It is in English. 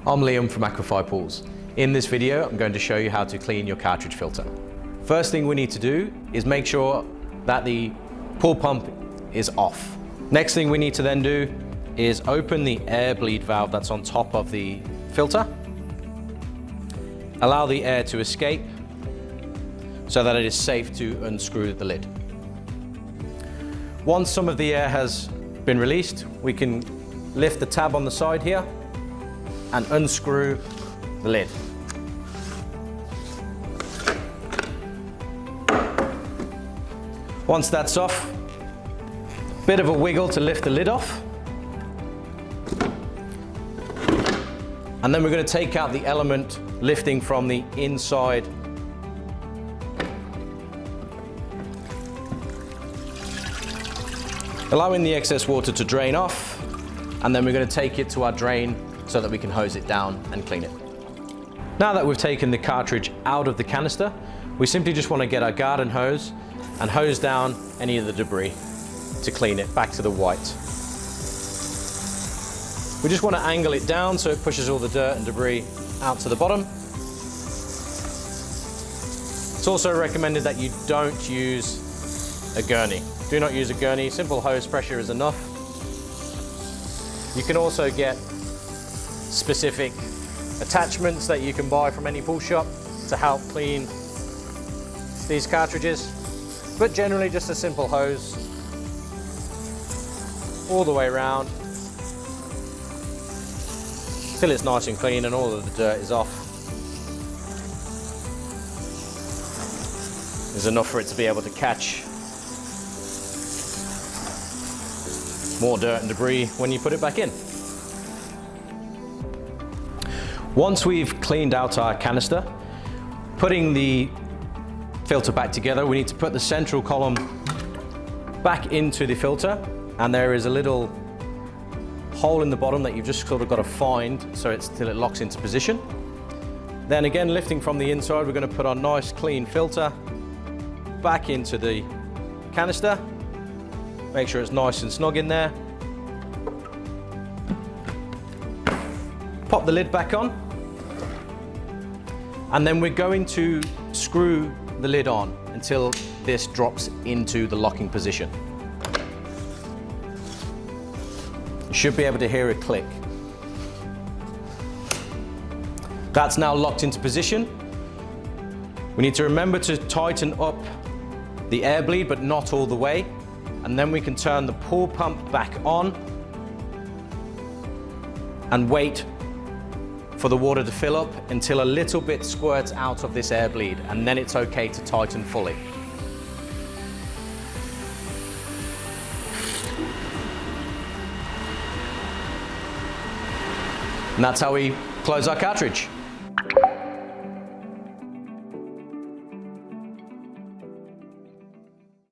I'm Liam from Aquify Pools. In this video, I'm going to show you how to clean your cartridge filter. First thing we need to do is make sure that the pool pump is off. Next thing we need to then do is open the air bleed valve that's on top of the filter. Allow the air to escape so that it is safe to unscrew the lid. Once some of the air has been released, we can lift the tab on the side here and unscrew the lid. Once that's off, bit of a wiggle to lift the lid off. And then we're going to take out the element lifting from the inside allowing the excess water to drain off, and then we're going to take it to our drain so that we can hose it down and clean it. Now that we've taken the cartridge out of the canister, we simply just want to get our garden hose and hose down any of the debris to clean it back to the white. We just want to angle it down so it pushes all the dirt and debris out to the bottom. It's also recommended that you don't use a gurney. Do not use a gurney, simple hose pressure is enough. You can also get specific attachments that you can buy from any pool shop to help clean these cartridges, but generally just a simple hose all the way around till it's nice and clean and all of the dirt is off. There's enough for it to be able to catch more dirt and debris when you put it back in. Once we've cleaned out our canister, putting the filter back together, we need to put the central column back into the filter, and there is a little hole in the bottom that you've just sort of got to find till it locks into position. Then again, lifting from the inside, we're going to put our nice clean filter back into the canister. Make sure it's nice and snug in there. Pop the lid back on. And then we're going to screw the lid on until this drops into the locking position. You should be able to hear a click. That's now locked into position. We need to remember to tighten up the air bleed, but not all the way. And then we can turn the pool pump back on and wait for the water to fill up until a little bit squirts out of this air bleed, and then it's okay to tighten fully. And that's how we close our cartridge.